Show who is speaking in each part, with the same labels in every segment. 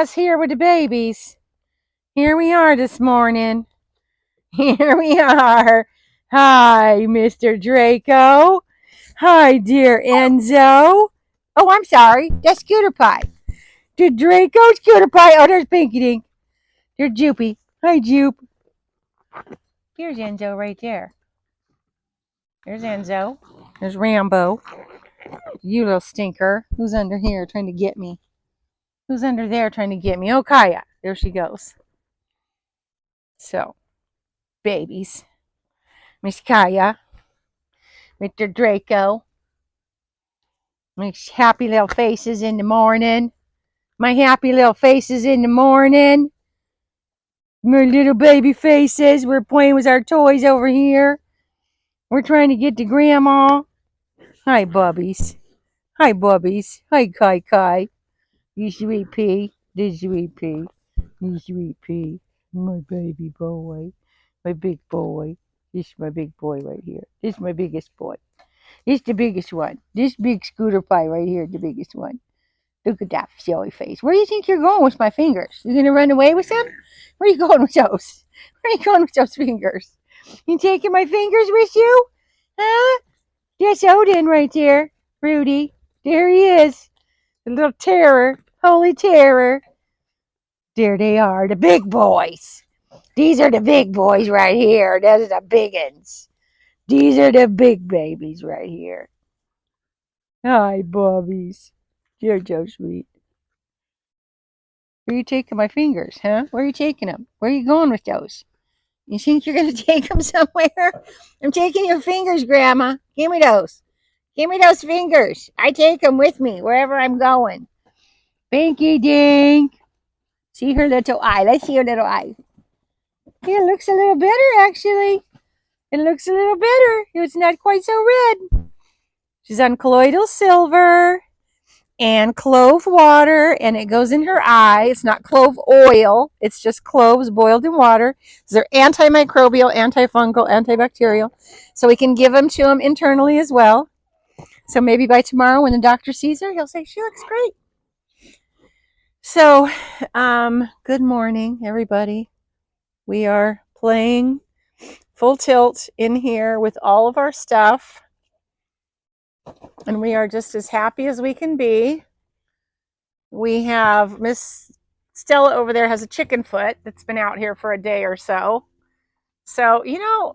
Speaker 1: grandma's here with the babies. Here we are this morning. Here we are. Hi, Mr. Draco. Hi, dear Enzo. Oh, I'm sorry. That's Scooter Pie. Did Draco Scooter Pie? Oh, there's Pinky Dink. There's Joopy. Hi, Joop. Here's Enzo right there. There's Enzo. There's Rambo. You little stinker. Who's under here trying to get me? Who's under there trying to get me? Oh, Kaya. There she goes. So, babies. Miss Kaya. Mr. Draco. Makes happy little faces in the morning. My happy little faces in the morning. My little baby faces. We're playing with our toys over here. We're trying to get to Grandma. Hi, bubbies. Hi, bubbies. Hi, Kai Kai. You sweet pea. This sweet pea. You sweet pea. My baby boy. My big boy. This is my big boy right here. This is my biggest boy. This is the biggest one. This big Scooter Pie right here, the biggest one. Look at that silly face. Where do you think you're going with my fingers? You gonna run away with them? Where are you going with those? Where are you going with those fingers? You taking my fingers with you? Huh? That's Odin right there. Rudy. There he is. The little terror. Holy terror. There they are, the big boys. These are the big boys right here. Those are the big uns. These are the big babies right here. Hi, Bobbies. You're so sweet. Where are you taking my fingers, huh? Where are you taking them? Where are you going with those? You think you're going to take them somewhere? I'm taking your fingers, Grandma. Give me those. Give me those fingers. I take them with me wherever I'm going. Pinky Dink. See her little eye. Let's see her little eye. It looks a little better, actually. It looks a little better. It's not quite so red. She's on colloidal silver and clove water, and it goes in her eye. It's not clove oil. It's just cloves boiled in water. They're antimicrobial, antifungal, antibacterial. So we can give them to them internally as well. So maybe by tomorrow when the doctor sees her, he'll say, she looks great. So, good morning, everybody. We are playing full tilt in here with all of our stuff. And we are just as happy as we can be. We have Miss Stella over there has a chicken foot that's been out here for a day or so. So,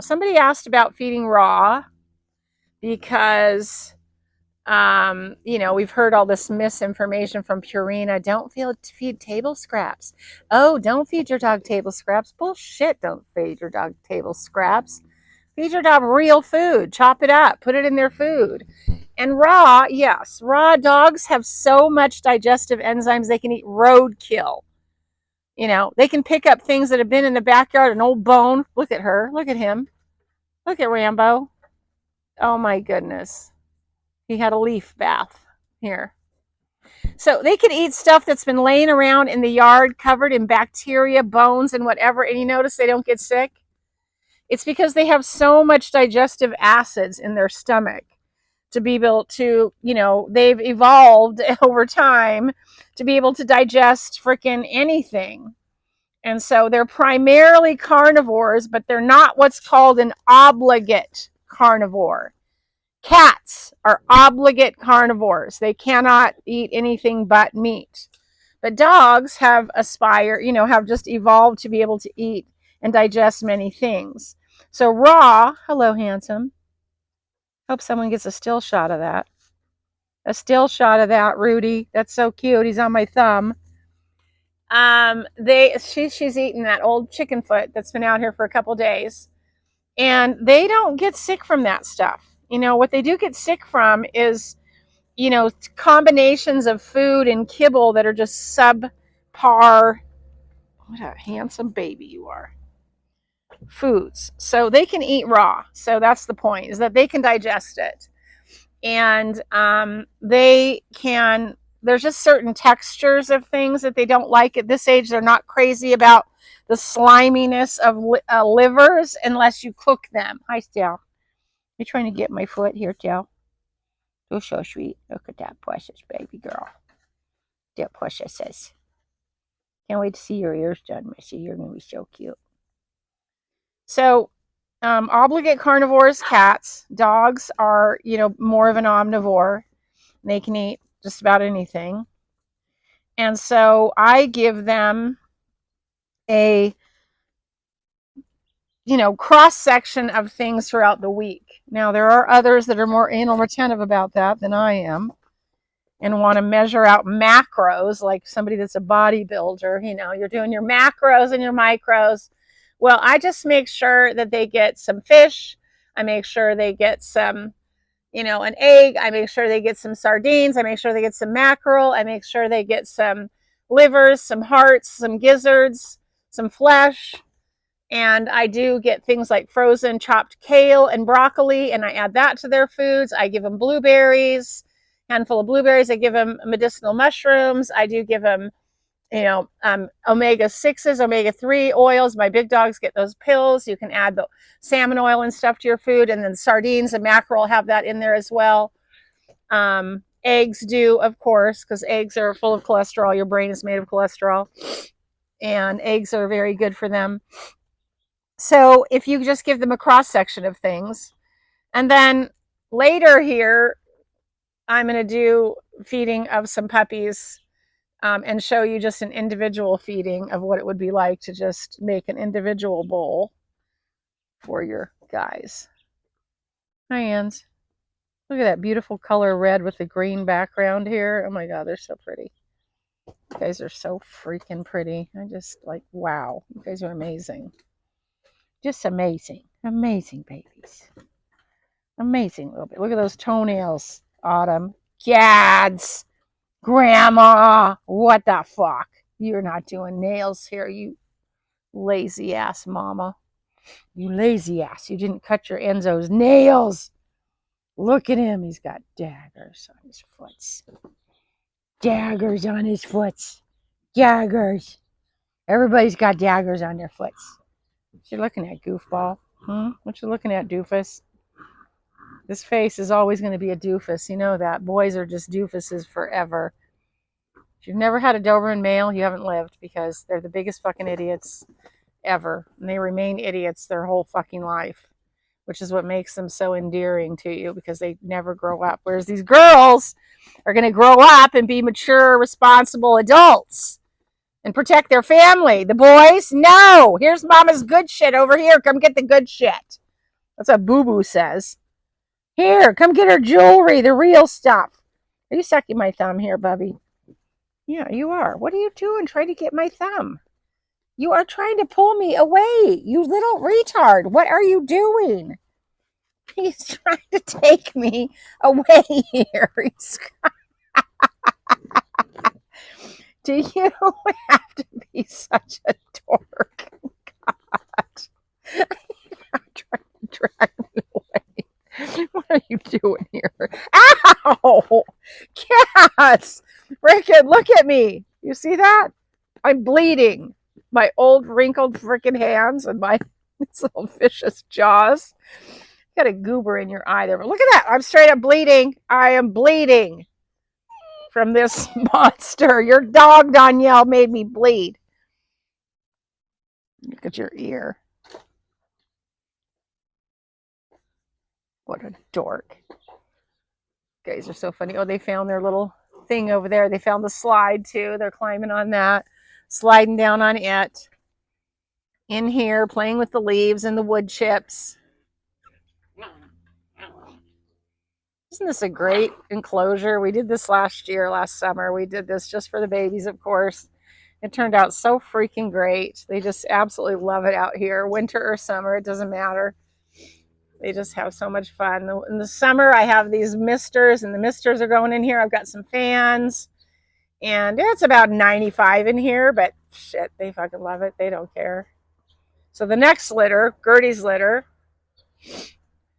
Speaker 1: somebody asked about feeding raw because, we've heard all this misinformation from Purina. Don't feed table scraps. Oh, don't feed your dog table scraps. Bullshit, don't feed your dog table scraps. Feed your dog real food. Chop it up. Put it in their food. And raw, yes, raw dogs have so much digestive enzymes they can eat roadkill. They can pick up things that have been in the backyard, an old bone. Look at her. Look at him. Look at Rambo. Oh my goodness. He had a leaf bath here. So they can eat stuff that's been laying around in the yard covered in bacteria, bones, and whatever. And you notice they don't get sick? It's because they have so much digestive acids in their stomach to be able to, they've evolved over time to be able to digest freaking anything. And so they're primarily carnivores, but they're not what's called an obligate carnivore. Cats are obligate carnivores. They cannot eat anything but meat. But dogs have have just evolved to be able to eat and digest many things. So raw, hello, handsome. Hope someone gets a still shot of that. A still shot of that, Rudy. That's so cute. He's on my thumb. She's eating that old chicken foot that's been out here for a couple days, and they don't get sick from that stuff. What they do get sick from is, combinations of food and kibble that are just subpar. What a handsome baby you are. Foods, so they can eat raw. So that's the point, is that they can digest it, and there's just certain textures of things that they don't like at this age. They're not crazy about the sliminess of livers unless you cook them. Hi, Stell. You're trying to get my foot here, Stell. You're so sweet. Look at that precious baby girl. That precious. Can't wait to see your ears done, Missy. You're going to be so cute. So, obligate carnivores, cats. Dogs are, more of an omnivore. They can eat just about anything. And so I give them a, cross section of things throughout the week. Now, there are others that are more anal retentive about that than I am and want to measure out macros, like somebody that's a bodybuilder. You're doing your macros and your micros. Well, I just make sure that they get some fish. I make sure they get some, an egg. I make sure they get some sardines. I make sure they get some mackerel. I make sure they get some livers, some hearts, some gizzards, some flesh. And I do get things like frozen chopped kale and broccoli, and I add that to their foods. I give them blueberries, handful of blueberries. I give them medicinal mushrooms. I do give them, omega-6s, omega-3 oils. My big dogs get those pills. You can add the salmon oil and stuff to your food, and then sardines and mackerel have that in there as well. Eggs do, of course, because eggs are full of cholesterol. Your brain is made of cholesterol, and eggs are very good for them. So if you just give them a cross section of things, and then later here, I'm going to do feeding of some puppies and show you just an individual feeding of what it would be like to just make an individual bowl for your guys. Hi, Anns. Look at that beautiful color red with the green background here. Oh my God, they're so pretty. You guys are so freaking pretty. I just wow. You guys are amazing. Just amazing. Amazing babies. Amazing little bit. Look at those toenails, Autumn. Gads. Grandma. What the fuck? You're not doing nails here, you lazy ass mama. You lazy ass. You didn't cut your Enzo's nails. Look at him. He's got daggers on his foots. Daggers on his foots. Daggers. Everybody's got daggers on their foots. What you looking at, goofball? What you looking at, doofus? This face is always going to be a doofus. You know that. Boys are just doofuses forever. If you've never had a Doberman male, you haven't lived, because they're the biggest fucking idiots ever. And they remain idiots their whole fucking life, which is what makes them so endearing to you, because they never grow up. Whereas these girls are going to grow up and be mature, responsible adults and protect their family. The boys, no. Here's mama's good shit over here. Come get the good shit. That's what Boo Boo says. Here, come get her jewelry, the real stuff. Are you sucking my thumb here, Bubby? Yeah, you are. What are you doing trying to get my thumb? You are trying to pull me away, you little retard. What are you doing? He's trying to take me away here. Do you have to be such a dork? God. I'm trying to drag me away. What are you doing here? Ow! Cats! Frickin', look at me. You see that? I'm bleeding. My old wrinkled frickin' hands and my little vicious jaws. You got a goober in your eye there. But look at that. I'm straight up bleeding. I am bleeding from this monster. Your dog, Danielle, made me bleed. Look at your ear. What a dork. You guys are so funny. Oh, they found their little thing over there. They found the slide too. They're climbing on that, sliding down on it. In here, playing with the leaves and the wood chips. Isn't this a great enclosure? We did this last summer. We did this just for the babies, of course. It turned out so freaking great. They just absolutely love it out here. Winter or summer, it doesn't matter. They just have so much fun. In the summer, I have these misters, and the misters are going in here. I've got some fans, and it's about 95 in here, but shit, they fucking love it. They don't care. So the next litter, Gertie's litter,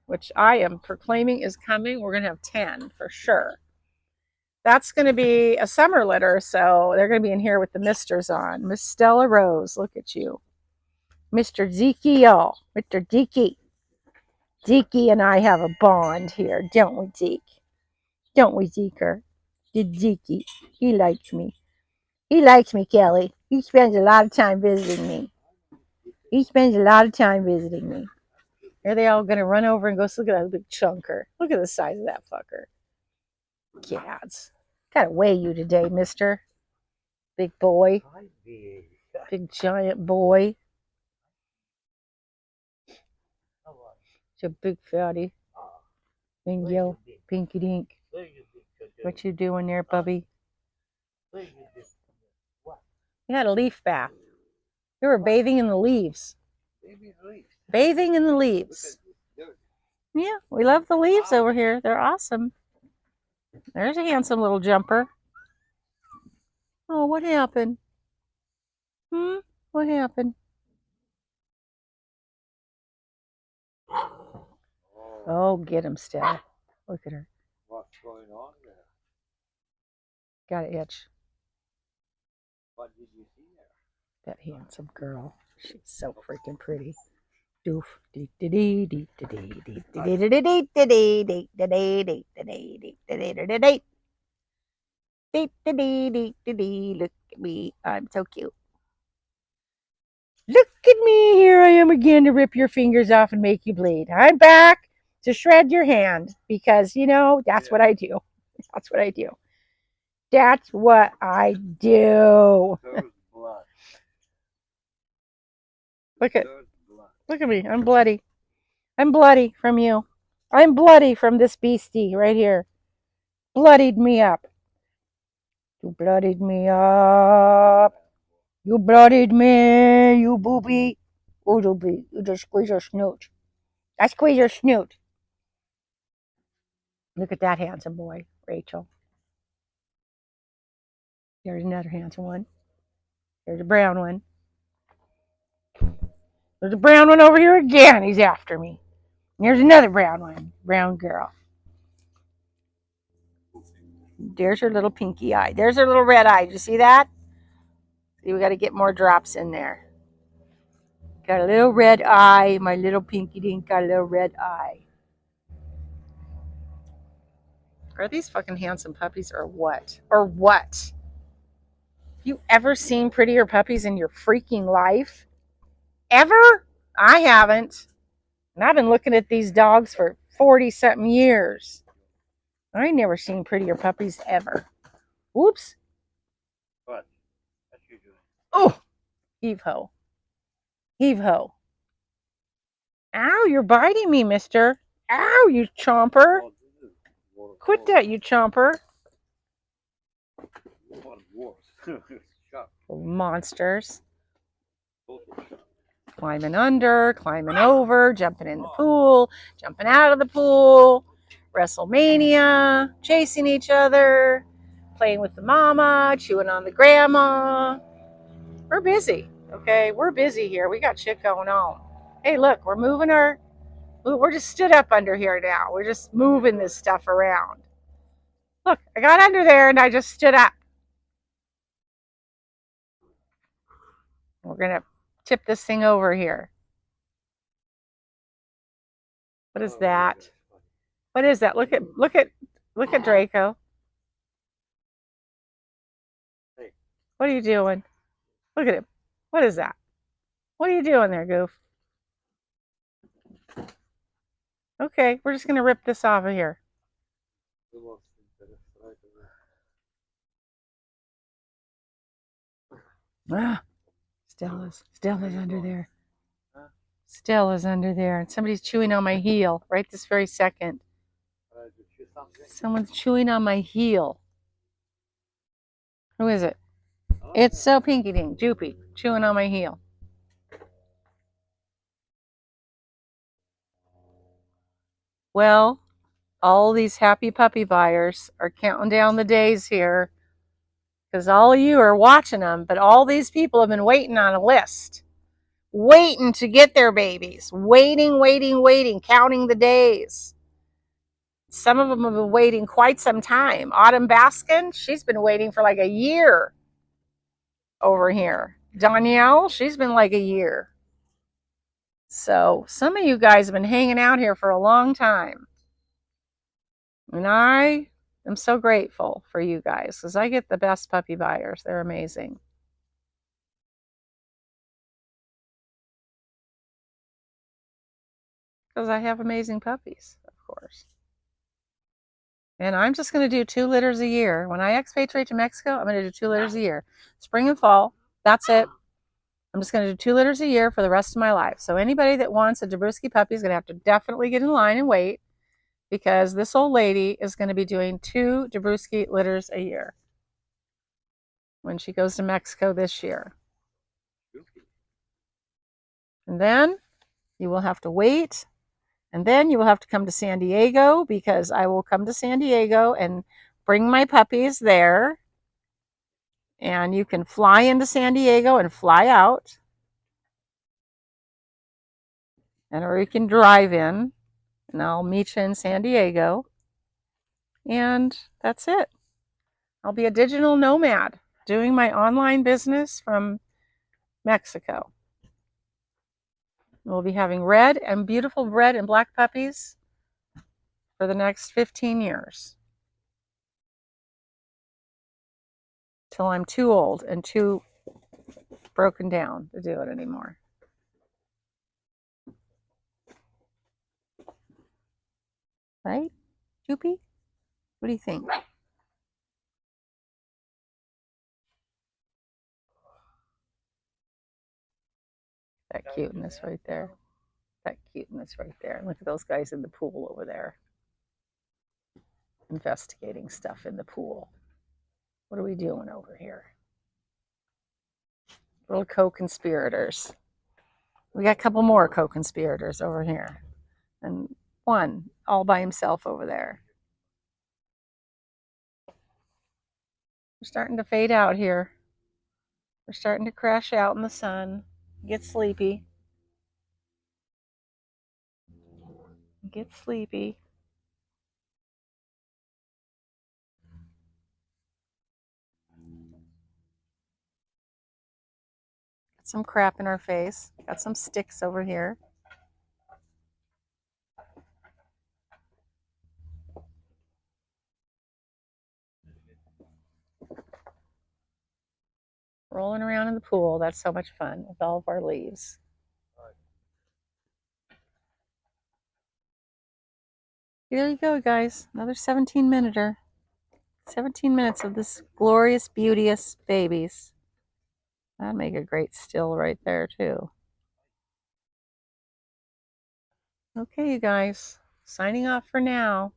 Speaker 1: which I am proclaiming is coming, we're going to have 10 for sure. That's going to be a summer litter, so they're going to be in here with the misters on. Miss Stella Rose, look at you. Mr. Zeke, y'all. Mr. Zeke. Zeke and I have a bond here, don't we, Zeke? Don't we, Zeker? Did Zeke? He likes me. He likes me, Kelly. He spends a lot of time visiting me. He spends a lot of time visiting me. Are they all gonna run over and go look at that big chunker? Look at the size of that fucker. Cats. Gotta weigh you today, mister. Big boy. Big giant boy. It's a big fatty. Bingo. Pinky dink. What you doing there, Bubby? You had a leaf bath. You were bathing in the leaves. Bathing in the leaves. Yeah, we love the leaves over here. They're awesome. There's a handsome little jumper. Oh, what happened? What happened? Oh, get him, Stella. Look at her.
Speaker 2: What's going on there?
Speaker 1: Got an itch.
Speaker 2: What did you see there?
Speaker 1: That handsome girl. She's so freaking pretty. Doof. Look at me. I'm so cute. Look at me. Here I am again to rip your fingers off and make you bleed. I'm back to shred your hand because, that's what I do. That's what I do. That's what I do. Look at me. I'm bloody. I'm bloody from you. I'm bloody from this beastie right here. Bloodied me up. You bloodied me up. You bloodied me, you booby. Oh, booby. You just squeeze your snoot. I squeeze your snoot. Look at that handsome boy, Rachel. There's another handsome one. There's a brown one. There's a brown one over here again. He's after me. And there's another brown one. Brown girl. There's her little pinky eye. There's her little red eye. Did you see that? See, we got to get more drops in there. Got a little red eye. My little pinky dink got a little red eye. Are these fucking handsome puppies or what? Or what? You ever seen prettier puppies in your freaking life? Ever? I haven't. And I've been looking at these dogs for 40-something years. I ain't never seen prettier puppies ever. Whoops.
Speaker 2: What? What you doing?
Speaker 1: Oh, heave ho. Heave ho. Ow, you're biting me, mister. Ow, you chomper. Quit that, you chomper. Monsters. Climbing under, climbing over, jumping in the pool, jumping out of the pool, WrestleMania, chasing each other, playing with the mama, chewing on the grandma. We're busy, okay? We're busy here. We got shit going on. Hey, look, we're just stood up under here now. We're just moving this stuff around. Look, I got under there and I just stood up. We're going to tip this thing over here. What is that? What is that? Look at Draco. What are you doing? Look at him. What is that? What are you doing there, Goof? Okay, we're just going to rip this off of here. Ah, Stella's under there. Stella's under there. And somebody's chewing on my heel right this very second. Someone's chewing on my heel. Who is it? It's so Pinky Dink, Joopy, chewing on my heel. Well, all these happy puppy buyers are counting down the days here because all of you are watching them, but all these people have been waiting on a list, waiting to get their babies, waiting, counting the days. Some of them have been waiting quite some time. Autumn Baskin, she's been waiting for like a year over here. Danielle, she's been like a year. So some of you guys have been hanging out here for a long time. And I am so grateful for you guys because I get the best puppy buyers. They're amazing. because I have amazing puppies, of course. And I'm just going to do 2 litters a year. When I expatriate to Mexico, I'm going to do 2 litters a year. Spring and fall, that's it. I'm just going to do 2 litters a year for the rest of my life. So anybody that wants a Dabrowski puppy is going to have to definitely get in line and wait, because this old lady is going to be doing 2 Dabrowski litters a year when she goes to Mexico this year. And then you will have to wait. And then you will have to come to San Diego, because I will come to San Diego and bring my puppies there. And you can fly into San Diego and fly out. Or you can drive in, and I'll meet you in San Diego. And that's it. I'll be a digital nomad doing my online business from Mexico. We'll be having red and beautiful red and black puppies for the next 15 years. Till I'm too old and too broken down to do it anymore. Right? Joopy? What do you think? That cuteness right there. That cuteness right there. Look at those guys in the pool over there. Investigating stuff in the pool. What are we doing over here? Little co-conspirators. We got a couple more co-conspirators over here. And one all by himself over there. We're starting to fade out here. We're starting to crash out in the sun. Get sleepy. Get sleepy. Got some crap in our face. Got some sticks over here. Rolling around in the pool. That's so much fun with all of our leaves. There you go, guys. Another 17-minuter. 17 minutes of this glorious, beauteous babies. That'd make a great still right there, too. Okay, you guys. Signing off for now.